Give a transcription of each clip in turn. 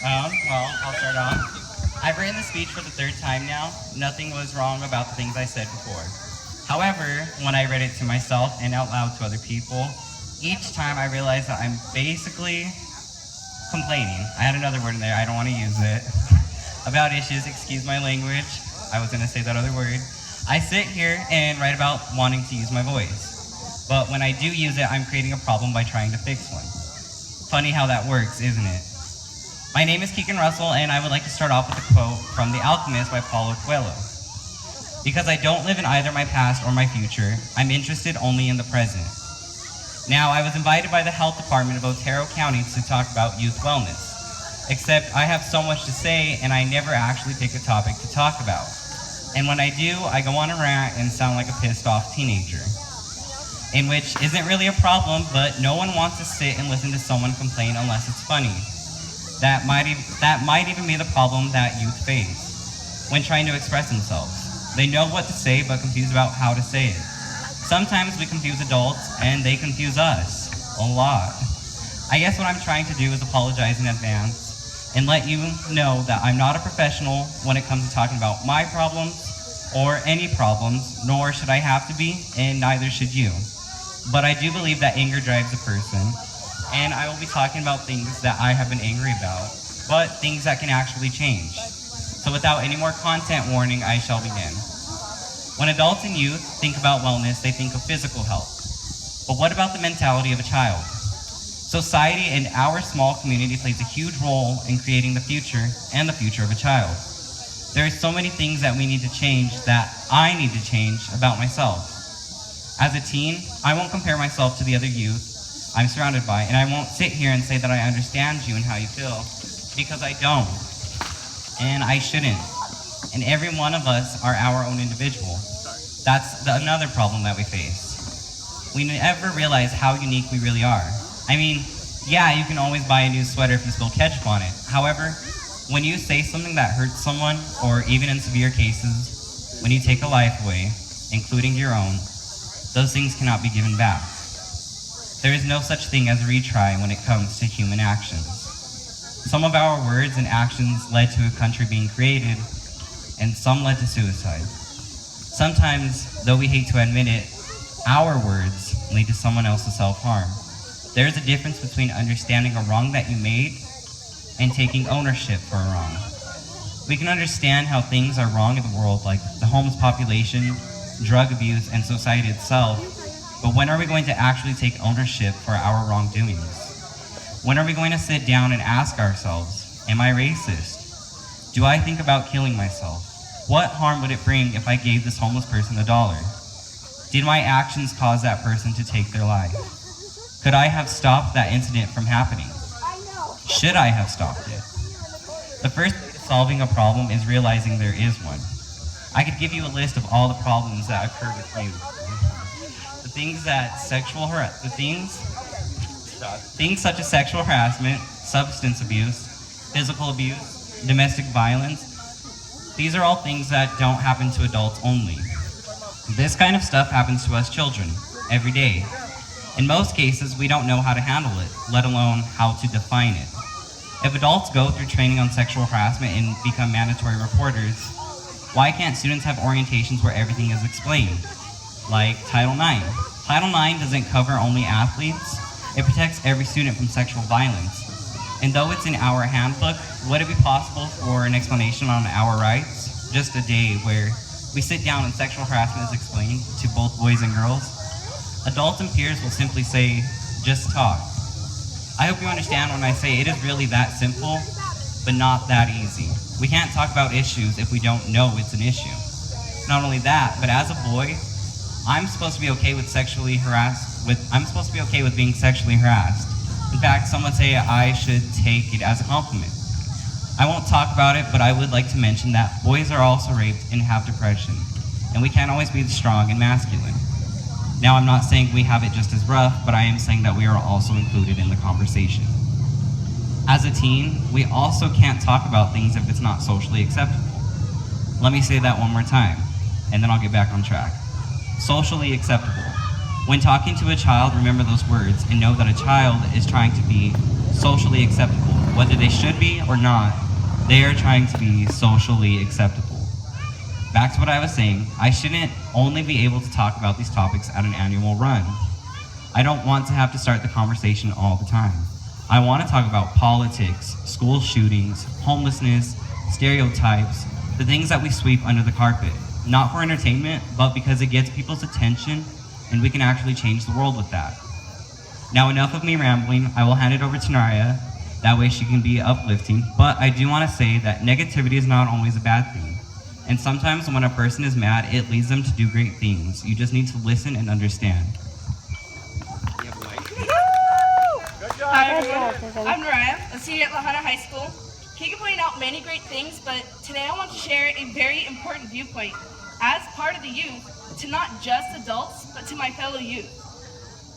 Well, I'll start off. I've written the speech for the third time now. Nothing was wrong about the things I said before. However, when I read it to myself and out loud to other people, each time I realized that I'm basically complaining. I had another word in there, I don't want to use it. About issues, excuse my language. I was going to say that other word. I sit here and write about wanting to use my voice. But when I do use it, I'm creating a problem by trying to fix one. Funny how that works, isn't it? My name is Keegan Russell, and I would like to start off with a quote from The Alchemist by Paulo Coelho. Because I don't live in either my past or my future, I'm interested only in the present. Now, I was invited by the health department of Otero County to talk about youth wellness. Except I have so much to say, and I never actually pick a topic to talk about. And when I do, I go on a rant and sound like a pissed off teenager. In which isn't really a problem, but no one wants to sit and listen to someone complain unless it's funny. That might even be the problem that youth face when trying to express themselves. They know what to say, but confused about how to say it. Sometimes we confuse adults, and they confuse us a lot. I guess what I'm trying to do is apologize in advance and let you know that I'm not a professional when it comes to talking about my problems or any problems, nor should I have to be, and neither should you. But I do believe that anger drives a person, and I will be talking about things that I have been angry about, but things that can actually change. So without any more content warning, I shall begin. When adults and youth think about wellness, they think of physical health. But what about the mentality of a child? Society and our small community plays a huge role in creating the future and the future of a child. There are so many things that we need to change, that I need to change about myself. As a teen, I won't compare myself to the other youth I'm surrounded by, and I won't sit here and say that I understand you and how you feel, because I don't, and I shouldn't. And every one of us are our own individual. That's another problem that we face. We never realize how unique we really are. I mean, yeah, you can always buy a new sweater if you spill ketchup on it. However, when you say something that hurts someone, or even in severe cases, when you take a life away, including your own, those things cannot be given back. There is no such thing as a retry when it comes to human actions. Some of our words and actions led to a country being created, and some led to suicide. Sometimes, though we hate to admit it, our words lead to someone else's self-harm. There is a difference between understanding a wrong that you made and taking ownership for a wrong. We can understand how things are wrong in the world, like the homeless population, drug abuse, and society itself, but when are we going to actually take ownership for our wrongdoings? When are we going to sit down and ask ourselves, am I racist? Do I think about killing myself? What harm would it bring if I gave this homeless person $1? Did my actions cause that person to take their life? Could I have stopped that incident from happening? Should I have stopped it? The first way to solving a problem is realizing there is one. I could give you a list of all the problems that occur with you. The things such as sexual harassment, substance abuse, physical abuse, domestic violence. These are all things that don't happen to adults only. This kind of stuff happens to us children every day. In most cases, we don't know how to handle it, let alone how to define it. If adults go through training on sexual harassment and become mandatory reporters, why can't students have orientations where everything is explained? Like Title IX. Title IX doesn't cover only athletes, it protects every student from sexual violence. And though it's in our handbook, would it be possible for an explanation on our rights? Just a day where we sit down and sexual harassment is explained to both boys and girls? Adults and peers will simply say, just talk. I hope you understand when I say it is really that simple, but not that easy. We can't talk about issues if we don't know it's an issue. Not only that, but as a boy, I'm supposed to be okay with being sexually harassed. In fact, some would say I should take it as a compliment. I won't talk about it, but I would like to mention that boys are also raped and have depression, and we can't always be strong and masculine. Now, I'm not saying we have it just as rough, but I am saying that we are also included in the conversation. As a teen, we also can't talk about things if it's not socially acceptable. Let me say that one more time, and then I'll get back on track. Socially acceptable. When talking to a child, remember those words and know that a child is trying to be socially acceptable. whether they should be or not, they are trying to be socially acceptable. Back to what I was saying, I shouldn't only be able to talk about these topics at an annual run. I don't want to have to start the conversation all the time. I want to talk about politics, school shootings, homelessness, stereotypes, the things that we sweep under the carpet. Not for entertainment, but because it gets people's attention and we can actually change the world with that. Now enough of me rambling, I will hand it over to Nariah. That way she can be uplifting. But I do want to say that negativity is not always a bad thing. And sometimes when a person is mad, it leads them to do great things. You just need to listen and understand. Hi everyone, I'm Nariah, a senior at La Junta High School. Keegan pointed out many great things, but today I want to share a very important viewpoint as part of the youth to not just adults, but to my fellow youth.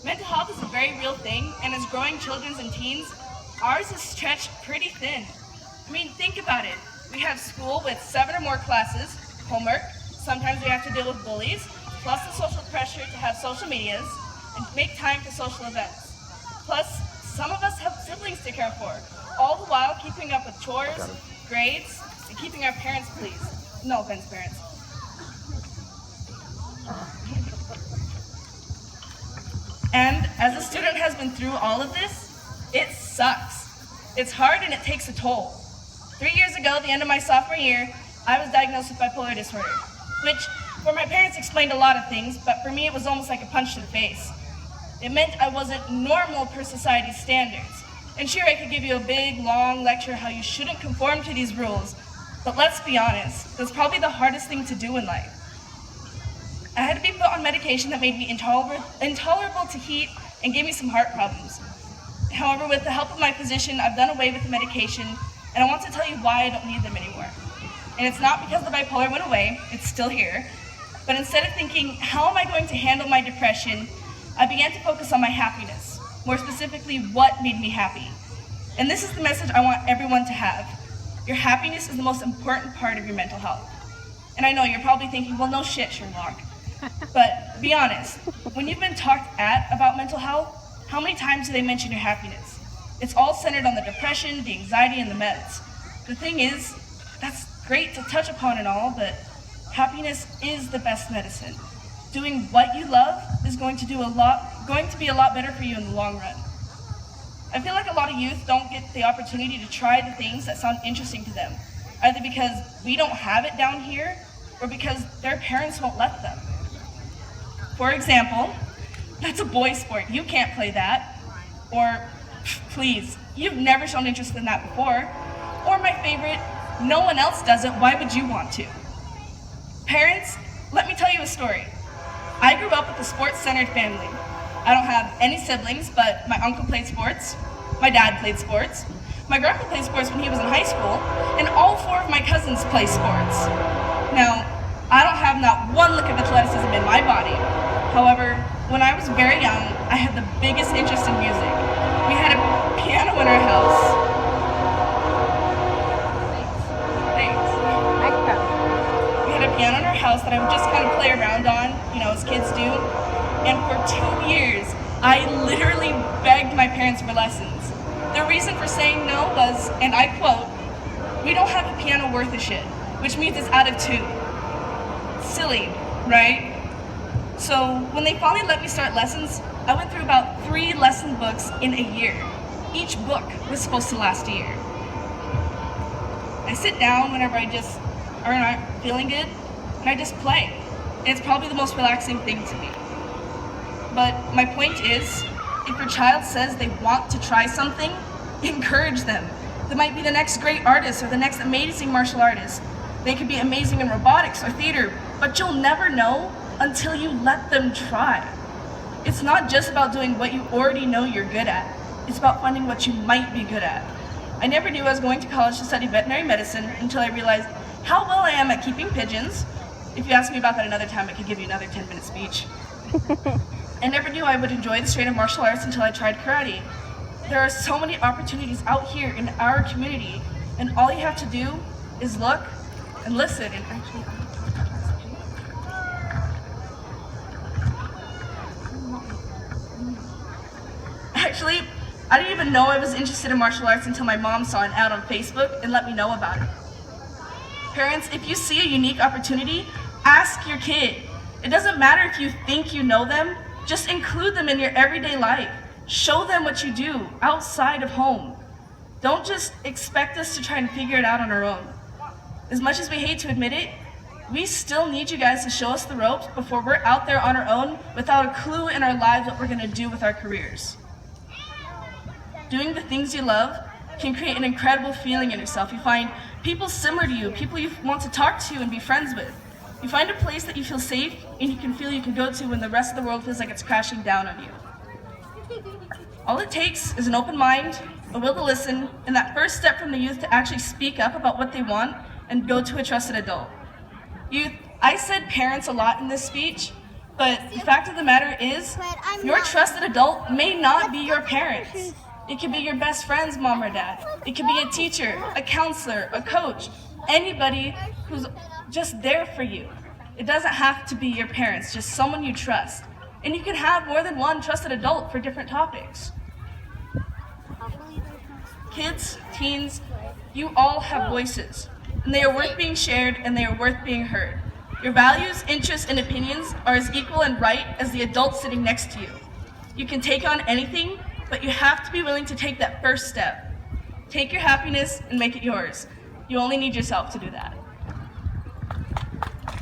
Mental health is a very real thing, and as growing children and teens, ours is stretched pretty thin. I mean, think about it. We have school with 7 or more classes, homework, sometimes we have to deal with bullies, plus the social pressure to have social medias and make time for social events. Plus, some of us have siblings to care for, all the while keeping up with chores, grades, and keeping our parents pleased. No offense, parents. And as a student has been through all of this, it sucks. It's hard and it takes a toll. 3 years ago, the end of my sophomore year, I was diagnosed with bipolar disorder, which for my parents explained a lot of things, but for me it was almost like a punch to the face. It meant I wasn't normal per society's standards. And sure, I could give you a big, long lecture how you shouldn't conform to these rules, but let's be honest, that's probably the hardest thing to do in life. I had to be put on medication that made me intolerable to heat and gave me some heart problems. However, with the help of my physician, I've done away with the medication, and I want to tell you why I don't need them anymore. And it's not because the bipolar went away, it's still here, but instead of thinking, how am I going to handle my depression, I began to focus on my happiness, more specifically, what made me happy. And this is the message I want everyone to have. Your happiness is the most important part of your mental health. And I know you're probably thinking, well, no shit, Sherlock. But be honest, when you've been talked at about mental health, how many times do they mention your happiness? It's all centered on the depression, the anxiety, and the meds. The thing is, that's great to touch upon and all, but happiness is the best medicine. Doing what you love is going to be a lot better for you in the long run. I feel like a lot of youth don't get the opportunity to try the things that sound interesting to them, either because we don't have it down here or because their parents won't let them. For example, that's a boy sport, you can't play that. Or, please, you've never shown interest in that before. Or my favorite, no one else does it, why would you want to? Parents, let me tell you a story. I grew up with a sports-centered family. I don't have any siblings, but my uncle played sports, my dad played sports, my grandpa played sports when he was in high school, and all 4 of my cousins play sports. Now, I don't have not one lick of athleticism in my body. However, when I was very young, I had the biggest interest in music. We had a piano in our house. Thanks. We had a piano in our house that I would just kind of play around on, as kids do. And for 2 years, I literally begged my parents for lessons. The reason for saying no was, and I quote, "We don't have a piano worth a shit," which means it's out of tune. Silly, right? So when they finally let me start lessons, I went through about 3 lesson books in a year. Each book was supposed to last a year. I sit down whenever I just are not feeling good, and I just play. And it's probably the most relaxing thing to me. But my point is, if your child says they want to try something, encourage them. They might be the next great artist or the next amazing martial artist. They could be amazing in robotics or theater, but you'll never know until you let them try. It's not just about doing what you already know you're good at. It's about finding what you might be good at. I never knew I was going to college to study veterinary medicine until I realized how well I am at keeping pigeons. If you ask me about that another time, I could give you another 10-minute speech. I never knew I would enjoy the strain of martial arts until I tried karate. There are so many opportunities out here in our community, and all you have to do is look and listen. And I didn't even know I was interested in martial arts until my mom saw an ad on Facebook and let me know about it. Parents, if you see a unique opportunity, ask your kid. It doesn't matter if you think you know them, just include them in your everyday life. Show them what you do outside of home. Don't just expect us to try and figure it out on our own. As much as we hate to admit it, we still need you guys to show us the ropes before we're out there on our own without a clue in our lives what we're gonna do with our careers. Doing the things you love can create an incredible feeling in yourself. You find people similar to you, people you want to talk to and be friends with. You find a place that you feel safe and you can feel you can go to when the rest of the world feels like it's crashing down on you. All it takes is an open mind, a will to listen, and that first step from the youth to actually speak up about what they want and go to a trusted adult. Youth, I said parents a lot in this speech, but the fact of the matter is, your trusted adult may not be your parents. It could be your best friend's mom or dad. It could be a teacher, a counselor, a coach, anybody who's just there for you. It doesn't have to be your parents, just someone you trust. And you can have more than one trusted adult for different topics. Kids, teens, you all have voices, and they are worth being shared and they are worth being heard. Your values, interests, and opinions are as equal and right as the adult sitting next to you. You can take on anything, but you have to be willing to take that first step. Take your happiness and make it yours. You only need yourself to do that.